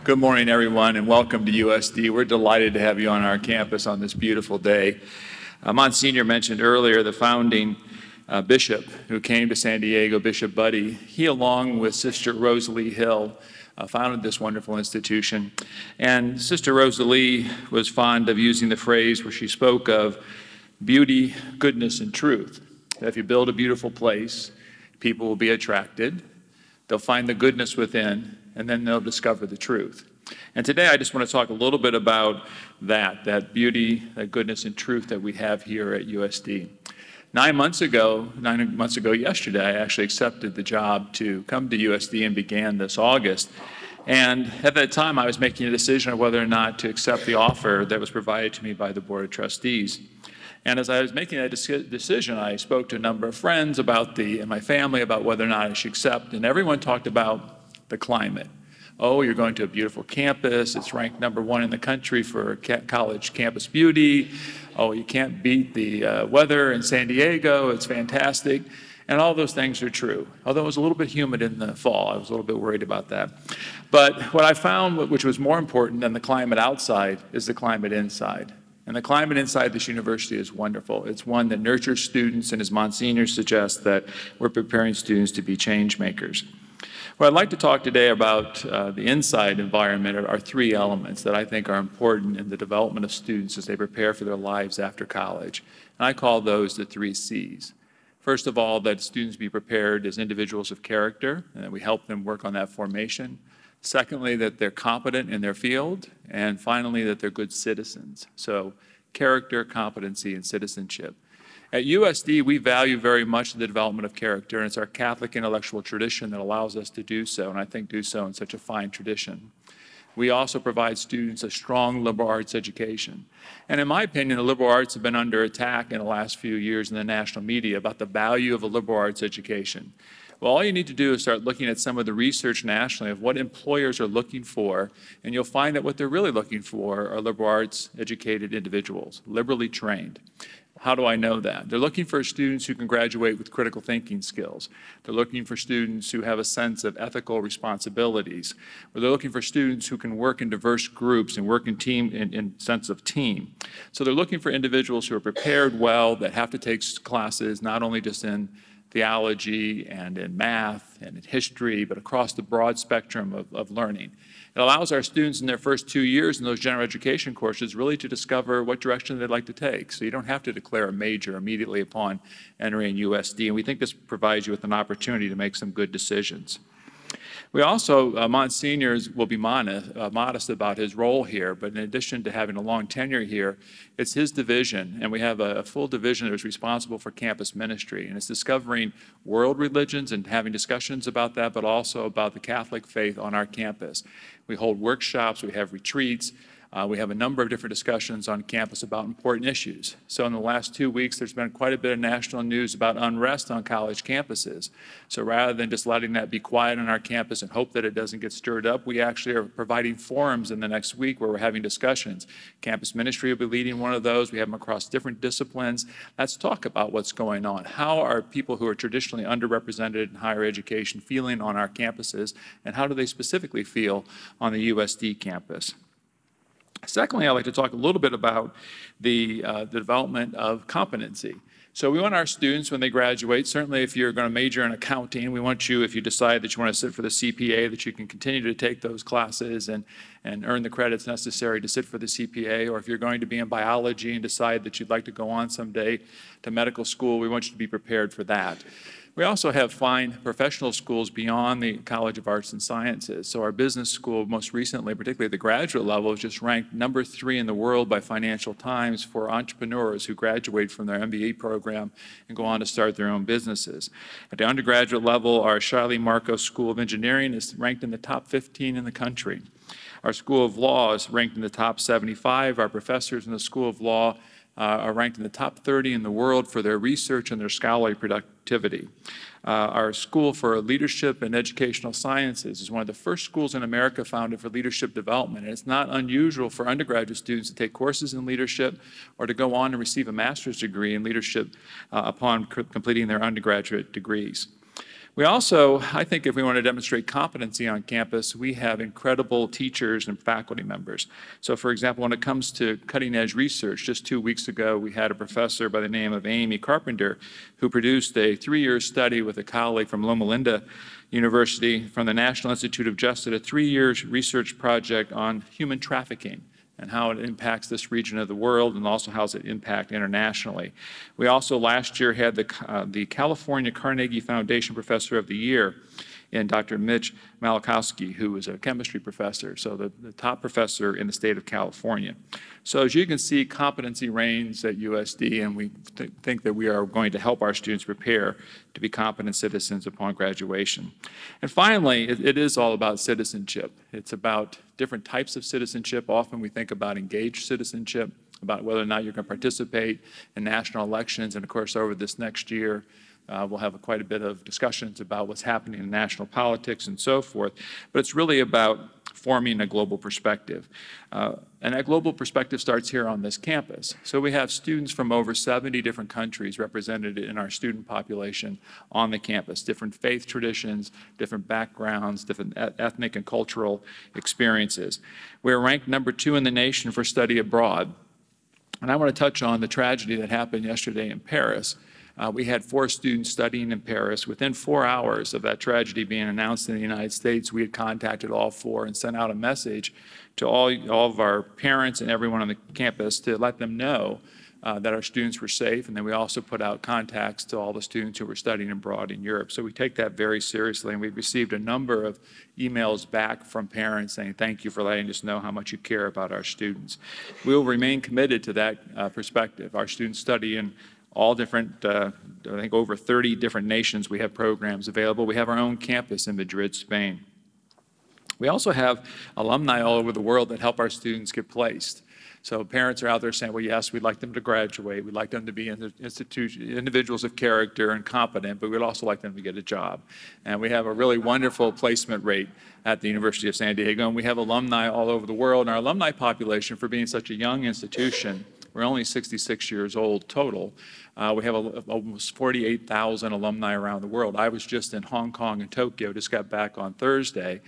Good morning, everyone, and welcome to USD. We're delighted to have you on our campus on this beautiful day. Monsignor mentioned earlier the founding bishop who came to San Diego, Bishop Buddy. He, along with Sister Rosalie Hill, founded this wonderful institution. And Sister Rosalie was fond of using the phrase where she spoke of beauty, goodness, and truth. If you build a beautiful place, people will be attracted. They'll find the goodness within, and then they'll discover the truth. And today I just want to talk a little bit about that beauty, that goodness and truth that we have here at USD. 9 months ago yesterday, I actually accepted the job to come to USD and began this August. And at that time, I was making a decision of whether or not to accept the offer that was provided to me by the Board of Trustees. And as I was making that decision, I spoke to a number of friends and my family about whether or not I should accept, and everyone talked about the climate. Oh, you're going to a beautiful campus. It's ranked #1 in the country for college campus beauty. Oh, you can't beat the weather in San Diego. It's fantastic. And all those things are true. Although it was a little bit humid in the fall, I was a little bit worried about that. But what I found, which was more important than the climate outside, is the climate inside. And the climate inside this university is wonderful. It's one that nurtures students, and as Monsignor suggests, that we're preparing students to be change makers. What I'd like to talk today about the inside environment are 3 elements that I think are important in the development of students as they prepare for their lives after college. And I call those the 3 C's. First of all, that students be prepared as individuals of character, and that we help them work on that formation. Secondly, that they're competent in their field. And finally, that they're good citizens. So character, competency, and citizenship. At USD, we value very much the development of character, and it's our Catholic intellectual tradition that allows us to do so, and I think do so in such a fine tradition. We also provide students a strong liberal arts education. And in my opinion, the liberal arts have been under attack in the last few years in the national media about the value of a liberal arts education. Well, all you need to do is start looking at some of the research nationally of what employers are looking for, and you'll find that what they're really looking for are liberal arts educated individuals, liberally trained. How do I know that? They're looking for students who can graduate with critical thinking skills. They're looking for students who have a sense of ethical responsibilities. Or they're looking for students who can work in diverse groups and work in sense of team. So they're looking for individuals who are prepared well, that have to take classes not only just in theology and in math and in history, but across the broad spectrum of learning. It allows our students in their first 2 years in those general education courses really to discover what direction they'd like to take. So you don't have to declare a major immediately upon entering USD, and we think this provides you with an opportunity to make some good decisions. We also, Monsignor will be modest about his role here, but in addition to having a long tenure here, it's his division, and we have a full division that is responsible for campus ministry, and it's discovering world religions and having discussions about that, but also about the Catholic faith on our campus. We hold workshops, we have retreats, we have a number of different discussions on campus about important issues. So in the last 2 weeks, there's been quite a bit of national news about unrest on college campuses. So rather than just letting that be quiet on our campus and hope that it doesn't get stirred up, we actually are providing forums in the next week where we're having discussions. Campus ministry will be leading one of those. We have them across different disciplines. Let's talk about what's going on. How are people who are traditionally underrepresented in higher education feeling on our campuses, and how do they specifically feel on the USD campus? Secondly, I'd like to talk a little bit about the development of competency. So we want our students, when they graduate, certainly if you're going to major in accounting, we want you, if you decide that you want to sit for the CPA, that you can continue to take those classes and earn the credits necessary to sit for the CPA. Or if you're going to be in biology and decide that you'd like to go on someday to medical school, we want you to be prepared for that. We also have fine professional schools beyond the College of Arts and Sciences. So our business school, most recently, particularly at the graduate level, is just ranked #3 in the world by Financial Times for entrepreneurs who graduate from their MBA program and go on to start their own businesses. At the undergraduate level, our Shiley Marcos School of Engineering is ranked in the top 15 in the country. Our School of Law is ranked in the top 75. Our professors in the School of Law are ranked in the top 30 in the world for their research and their scholarly productivity. Our School for Leadership and Educational Sciences is one of the first schools in America founded for leadership development. And it's not unusual for undergraduate students to take courses in leadership or to go on and receive a master's degree in leadership upon completing their undergraduate degrees. We also, I think if we want to demonstrate competency on campus, we have incredible teachers and faculty members. So for example, when it comes to cutting edge research, just 2 weeks ago, we had a professor by the name of Amy Carpenter who produced a 3-year study with a colleague from Loma Linda University from the National Institute of Justice, a 3-year research project on human trafficking and how it impacts this region of the world, and also how does it impact internationally. We also last year had the California Carnegie Foundation Professor of the Year in Dr. Mitch Malachowski, who is a chemistry professor, so the top professor in the state of California. So as you can see, competency reigns at USD, and we think that we are going to help our students prepare to be competent citizens upon graduation. And finally, it is all about citizenship. It's about different types of citizenship. Often we think about engaged citizenship, about whether or not you're going to participate in national elections, and of course over this next year, we'll have quite a bit of discussions about what's happening in national politics and so forth. But it's really about forming a global perspective. And that global perspective starts here on this campus. So we have students from over 70 different countries represented in our student population on the campus, different faith traditions, different backgrounds, different ethnic and cultural experiences. We're ranked #2 in the nation for study abroad. And I want to touch on the tragedy that happened yesterday in Paris. We had 4 students studying in Paris. Within 4 hours of that tragedy being announced in the United States, we had contacted all 4 and sent out a message to all of our parents and everyone on the campus to let them know that our students were safe. And then we also put out contacts to all the students who were studying abroad in Europe. So we take that very seriously, and we've received a number of emails back from parents saying, thank you for letting us know how much you care about our students. We will remain committed to that perspective. Our students study in all different, I think over 30 different nations. We have programs available. We have our own campus in Madrid, Spain. We also have alumni all over the world that help our students get placed. So parents are out there saying, well, yes, we'd like them to graduate. We'd like them to be individuals of character and competent, but we'd also like them to get a job. And we have a really wonderful placement rate at the University of San Diego, and we have alumni all over the world. And our alumni population, for being such a young institution, we're only 66 years old total. We have almost 48,000 alumni around the world. I was just in Hong Kong and Tokyo, just got back on Thursday,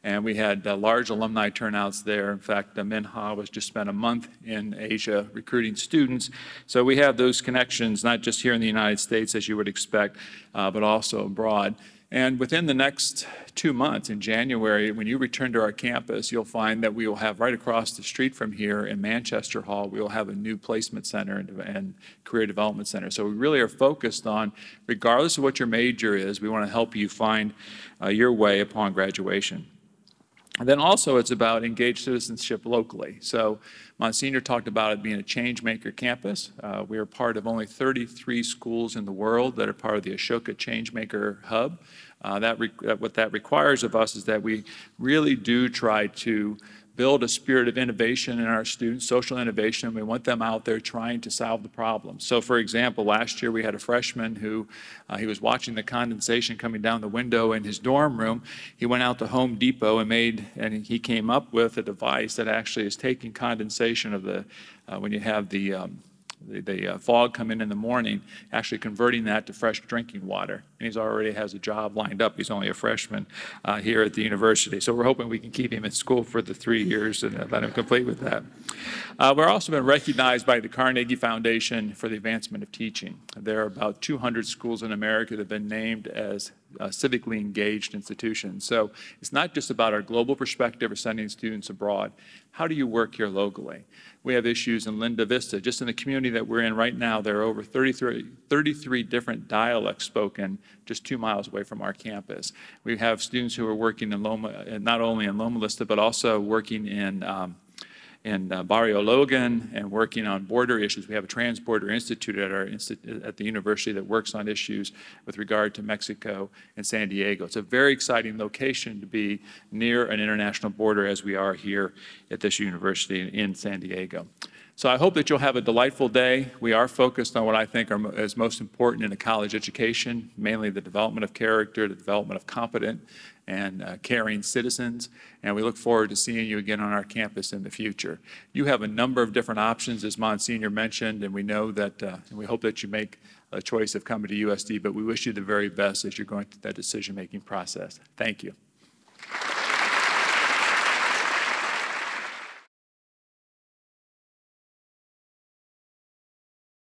and we had large alumni turnouts there. In fact, Minha was just spent a month in Asia recruiting students. So we have those connections, not just here in the United States, as you would expect, but also abroad. And within the next 2 months, in January, when you return to our campus, you'll find that we will have right across the street from here in Manchester Hall, we will have a new placement center and career development center. So we really are focused on, regardless of what your major is, we want to help you find your way upon graduation. And then also it's about engaged citizenship locally. So Monsignor talked about it being a change maker campus. We are part of only 33 schools in the world that are part of the Ashoka Changemaker Hub. What that requires of us is that we really do try to build a spirit of innovation in our students, social innovation. We want them out there trying to solve the problem. So for example, last year we had a freshman who, he was watching the condensation coming down the window in his dorm room. He went out to Home Depot and he came up with a device that actually is taking condensation of the, when you have the fog come in the morning, actually converting that to fresh drinking water. And he already has a job lined up. He's only a freshman here at the university. So we're hoping we can keep him in school for the 3 years and let him complete with that. We're also been recognized by the Carnegie Foundation for the Advancement of Teaching. There are about 200 schools in America that have been named as civically engaged institutions. So it's not just about our global perspective of sending students abroad. How do you work here locally? We have issues in Linda Vista. Just in the community that we're in right now, there are over 33 different dialects spoken just 2 miles away from our campus. We have students who are working in Loma, not only in Loma Vista, but also working in Barrio Logan and working on border issues. We have a Trans-Border Institute at the university that works on issues with regard to Mexico and San Diego. It's a very exciting location to be near an international border as we are here at this university in San Diego. So I hope that you'll have a delightful day. We are focused on what I think is most important in a college education, mainly the development of character, the development of competent and caring citizens, and we look forward to seeing you again on our campus in the future. You have a number of different options, as Monsignor mentioned, and we know that, and we hope that you make choice of coming to USD, but we wish you the very best as you're going through that decision-making process. Thank you.